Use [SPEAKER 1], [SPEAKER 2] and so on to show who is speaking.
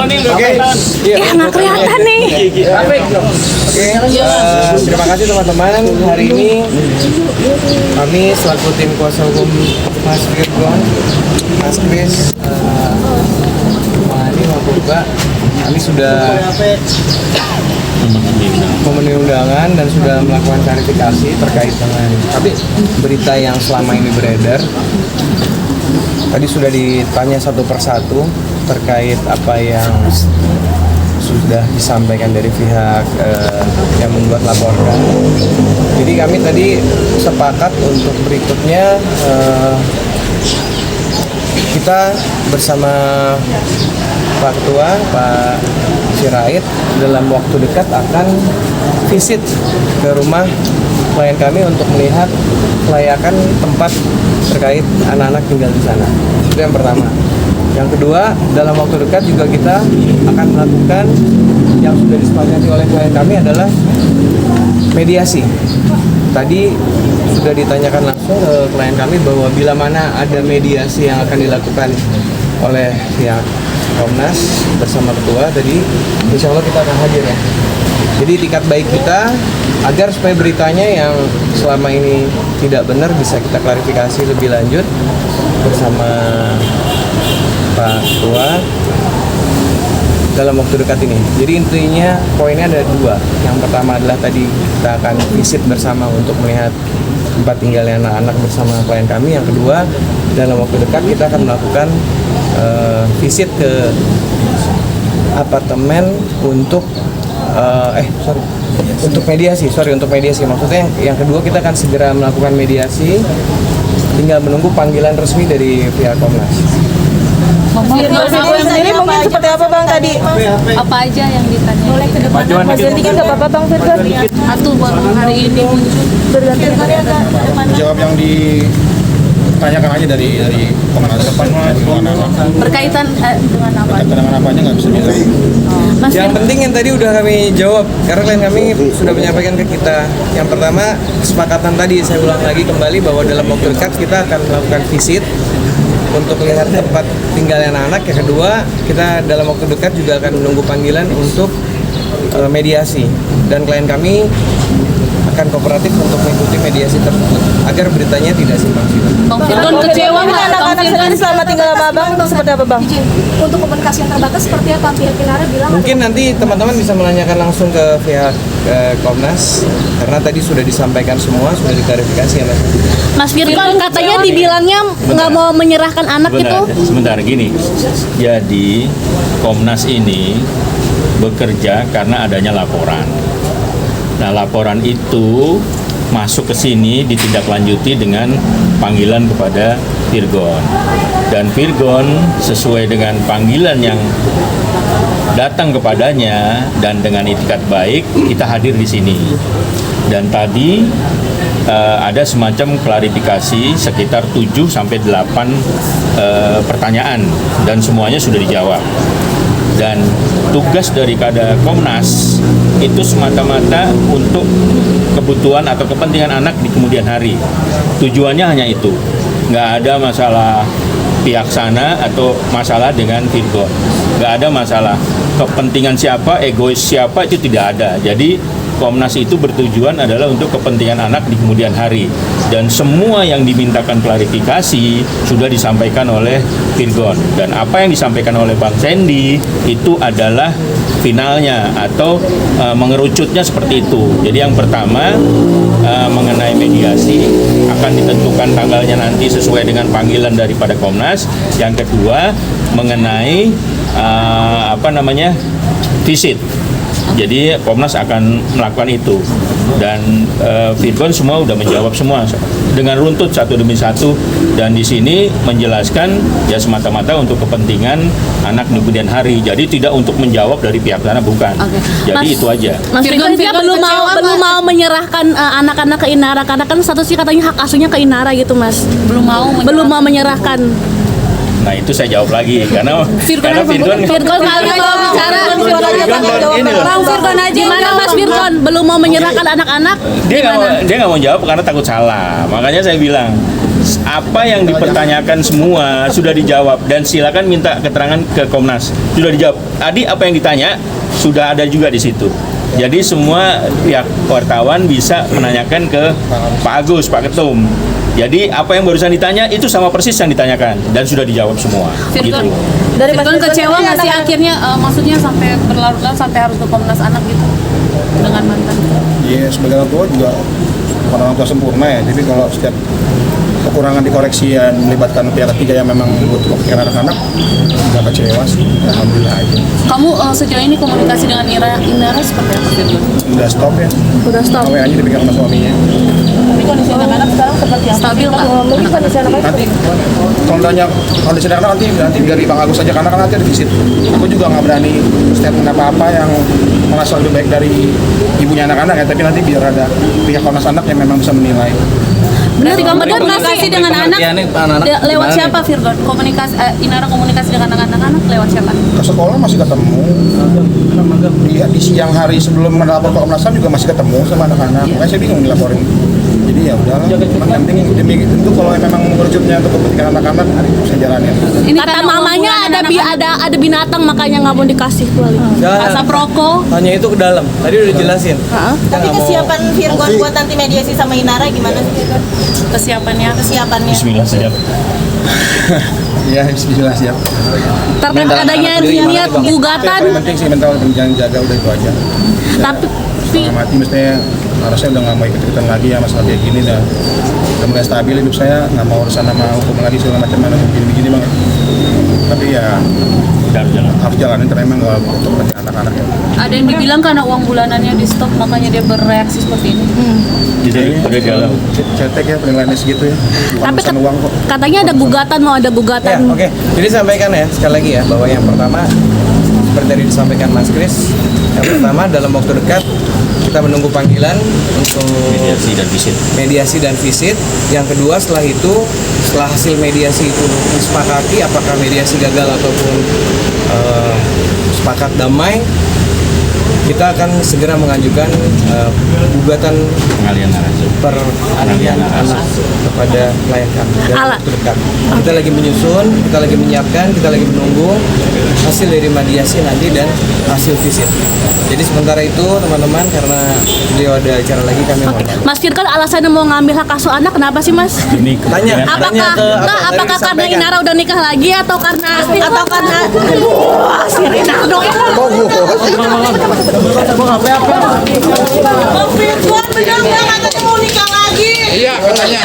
[SPEAKER 1] Oke.
[SPEAKER 2] Ya nggak kelihatan nih.
[SPEAKER 1] Oke. Terima kasih teman-teman. Hari ini kami selaku tim kuasa hukum Mas Virgon, Mas Kris, Mani maupun Mbak, kami sudah memenuhi undangan dan sudah melakukan klarifikasi terkait dengan berita yang selama ini beredar. Tadi sudah ditanya satu persatu terkait apa yang sudah disampaikan dari pihak yang membuat laporan. Jadi kami tadi sepakat untuk berikutnya kita bersama Pak Ketua, Pak Sirait dalam waktu dekat akan visit ke rumah klien kami untuk melihat kelayakan tempat terkait anak-anak tinggal di sana. Itu yang pertama. Yang kedua, dalam waktu dekat juga kita akan melakukan yang sudah disepakati oleh klien kami adalah mediasi. Tadi sudah ditanyakan langsung ke klien kami bahwa bila mana ada mediasi yang akan dilakukan oleh pihak Komnas bersama ketua, jadi insya Allah kita akan hadir ya. Jadi tiket baik kita agar supaya beritanya yang selama ini tidak benar bisa kita klarifikasi lebih lanjut bersama Pak Ketua dalam waktu dekat ini. Jadi intinya poinnya ada dua. Yang pertama adalah tadi kita akan visit bersama untuk melihat tempat tinggalnya anak-anak bersama klien kami. Yang kedua, dalam waktu dekat kita akan melakukan visit ke apartemen untuk untuk mediasi. Maksudnya yang kedua kita akan segera melakukan mediasi, tinggal menunggu panggilan resmi dari pihak Komnas.
[SPEAKER 2] Mas sendiri mungkin seperti apa Bang tadi?
[SPEAKER 3] Apa aja yang ditanya? Boleh ke depan.
[SPEAKER 2] Mas dikit nggak apa-apa Bang Virgon?
[SPEAKER 3] Satu baru hari ini muncul.
[SPEAKER 2] Berganti
[SPEAKER 4] Jawab yang ditanyakan aja dari Komnas depan
[SPEAKER 3] Berkaitan dengan apa?
[SPEAKER 4] dengan apanya nggak bisa bilang.
[SPEAKER 3] Mas
[SPEAKER 1] Yang penting yang tadi udah kami jawab karena klien kami sudah menyampaikan ke kita. Yang pertama kesepakatan tadi saya ulang lagi kembali bahwa dalam waktu dekat kita akan melakukan visit untuk melihat tempat tinggalnya anak-anak. Yang kedua, kita dalam waktu dekat juga akan menunggu panggilan untuk mediasi dan klien kami akan kooperatif untuk mengikuti mediasi tersebut agar beritanya tidak simpang siur.
[SPEAKER 3] Bang Virgon kecewa nggak?
[SPEAKER 2] anak-anak sendiri selama tinggal sama Abang seperti apa Bang?
[SPEAKER 5] Untuk komunikasi yang terbatas seperti apa? Pihak Kinara bilang
[SPEAKER 1] Mungkin nanti teman-teman bisa menanyakan langsung ke pihak Komnas karena tadi sudah disampaikan semua, sudah diklarifikasi ya Mas.
[SPEAKER 3] Mas Virgon katanya dibilangnya nggak mau menyerahkan anak itu.
[SPEAKER 6] Sebentar gini. Jadi Komnas ini bekerja karena adanya laporan. Nah, laporan itu masuk ke sini ditindaklanjuti dengan panggilan kepada Virgon. Dan Virgon sesuai dengan panggilan yang datang kepadanya dan dengan itikat baik kita hadir di sini. Dan tadi ada semacam klarifikasi sekitar 7 sampai 8 pertanyaan dan semuanya sudah dijawab. Dan tugas daripada Komnas itu semata-mata untuk kebutuhan atau kepentingan anak di kemudian hari. Tujuannya hanya itu. Nggak ada masalah pihak sana atau masalah dengan Virgon. Nggak ada masalah kepentingan siapa, egois siapa, itu tidak ada. Jadi Komnas itu bertujuan adalah untuk kepentingan anak di kemudian hari. Dan semua yang dimintakan klarifikasi sudah disampaikan oleh Virgon. Dan apa yang disampaikan oleh Bang Sandy itu adalah finalnya atau mengerucutnya seperti itu. Jadi yang pertama mengenai mediasi akan ditentukan tanggalnya nanti sesuai dengan panggilan daripada Komnas. Yang kedua mengenai visit. Jadi Komnas akan melakukan itu dan Virgon semua udah menjawab semua dengan runtut satu demi satu dan di sini menjelaskan ya semata-mata untuk kepentingan anak di kemudian hari. Jadi tidak untuk menjawab dari pihak sana, bukan. Jadi itu aja.
[SPEAKER 3] Mas Virgon belum mau menyerahkan anak-anak ke Inara karena kan statusnya katanya hak asuhnya ke Inara gitu Mas. Belum mau menyerahkan.
[SPEAKER 6] Nah itu saya jawab lagi karena
[SPEAKER 3] Firgon
[SPEAKER 6] Firgon
[SPEAKER 3] nggak mau bicara. Bang Firgon aja. Gimana Mas Firgon? Belum mau menyerahkan anak-anak?
[SPEAKER 6] dia nggak mau jawab karena takut salah. Makanya saya bilang apa yang dipertanyakan semua sudah dijawab dan silakan minta keterangan ke Komnas. Sudah dijawab. Tadi apa yang ditanya sudah ada juga di situ. Jadi semua pihak wartawan bisa menanyakan ke Pak Agus, Pak Ketum. Jadi apa yang barusan ditanya itu sama persis yang ditanyakan dan sudah dijawab semua.
[SPEAKER 3] Firgon,
[SPEAKER 6] Gitu.
[SPEAKER 2] Dari Mas
[SPEAKER 3] Firgon
[SPEAKER 2] Firgon
[SPEAKER 3] kecewa
[SPEAKER 2] sendiri
[SPEAKER 3] nggak sih
[SPEAKER 2] anak-
[SPEAKER 3] akhirnya maksudnya sampai berlarut-larut sampai harus ke Komnas Anak gitu dengan mantan?
[SPEAKER 4] Ya sebagai orang tua juga bukan orang tua sempurna ya. Jadi kalau setiap kekurangan dikoreksi dan melibatkan pihak ketiga yang memang butuh kepentingan anak-anak, nggak kecewa sih. Alhamdulillah aja.
[SPEAKER 3] Kamu sejauh ini komunikasi dengan Inara seperti apa Firgon?
[SPEAKER 4] Udah stop ya.
[SPEAKER 3] Udah stop.
[SPEAKER 4] Sampai aja dipegang sama suaminya.
[SPEAKER 2] Tapi kondisi anak-anak sekarang seperti apa?
[SPEAKER 3] Stabil nggak?
[SPEAKER 2] Mungkin kondisi anak-anak
[SPEAKER 4] Nanti kalau ditanya kondisi anak-anak nanti dari Bang Agus aja karena kan nanti ada visit. Aku juga nggak berani statement apa-apa yang merasa lebih baik dari ibunya anak-anak ya. Tapi nanti biar ada pihak Komnas Anak yang memang bisa menilai.
[SPEAKER 3] Berarti kamu komunikasi dengan anak lewat siapa Firgon? Komunikasi Inara komunikasi dengan anak-anak lewat siapa?
[SPEAKER 4] Ke sekolah masih ketemu. Di siang hari sebelum melapor ke Komnas HAM juga masih ketemu sama anak-anak. Makanya saya bingung dilaporin. Jadi ya udah, cuman yang penting demi itu kalau memang mengerjutnya untuk kepentingan anak-anak saya jalanin.
[SPEAKER 3] Ini kata mamanya ada binatang makanya nggak mau dikasih kali.
[SPEAKER 1] Jangan.
[SPEAKER 3] Asap rokok.
[SPEAKER 1] Hanya itu ke dalam. Tadi udah dijelasin. Kita
[SPEAKER 2] Tapi
[SPEAKER 1] nggak mau-
[SPEAKER 2] kesiapan Virgon buat nanti mediasi sama Inara gimana sih Virgon?
[SPEAKER 3] Kesiapannya.
[SPEAKER 2] Kesiapannya.
[SPEAKER 6] Bismillah siap.
[SPEAKER 4] Ya, bismillah siap.
[SPEAKER 3] Terkait
[SPEAKER 1] Mental
[SPEAKER 3] adanya
[SPEAKER 1] anak sendiri
[SPEAKER 3] niat
[SPEAKER 1] gimana, Bang?
[SPEAKER 3] gugatan,
[SPEAKER 4] Yang penting sih mental jangan jaga udah itu aja.
[SPEAKER 3] tapi
[SPEAKER 4] Mati mestinya harusnya udah nggak mau ikut-ikutan lagi ya masalah kayak gini udah mulai stabil hidup saya, nggak mau urusan sama hukum lagi segala macam mana begini-begini bang. Tapi ya harus jalanin karena emang nggak untuk kepentingan anak-anak ya.
[SPEAKER 3] ada yang dibilang karena uang bulanannya di stop makanya dia bereaksi seperti ini.
[SPEAKER 6] Jadi udah dalam.
[SPEAKER 4] Cetek ya penilaiannya segitu ya. Bukan
[SPEAKER 3] Tapi
[SPEAKER 4] urusan uang kok.
[SPEAKER 3] katanya ada gugatan, mau ada
[SPEAKER 1] Ya,
[SPEAKER 3] gugatan.
[SPEAKER 1] oke. Jadi sampaikan ya sekali lagi ya bahwa yang pertama seperti tadi disampaikan Mas Kris, yang pertama dalam waktu dekat kita menunggu panggilan untuk
[SPEAKER 6] Mediasi dan visit.
[SPEAKER 1] mediasi dan visit. Yang kedua setelah itu, setelah hasil mediasi itu disepakati apakah mediasi gagal ataupun sepakat damai, kita akan segera mengajukan gugatan
[SPEAKER 6] Pengalian narasi.
[SPEAKER 1] peralihan anak kepada klien kami dalam
[SPEAKER 3] Alat.
[SPEAKER 1] waktu dekat. Kita lagi menyusun, kita lagi menyiapkan, kita lagi menunggu hasil dari mediasi nanti dan hasil visit. Jadi sementara itu teman-teman karena beliau ada acara lagi kami mohon maaf.
[SPEAKER 3] Mas Firgon alasannya mau ngambil hak asuh anak kenapa sih Mas?
[SPEAKER 6] Demi
[SPEAKER 1] Tanya,
[SPEAKER 6] kepentingan.
[SPEAKER 1] tanya
[SPEAKER 3] Apakah
[SPEAKER 1] ke
[SPEAKER 3] apakah karena
[SPEAKER 1] disampaikan.
[SPEAKER 3] Inara udah nikah lagi atau karena si Rinaldo ya?
[SPEAKER 2] Virgon benar nggak katanya mau nikah lagi?
[SPEAKER 4] Iya katanya.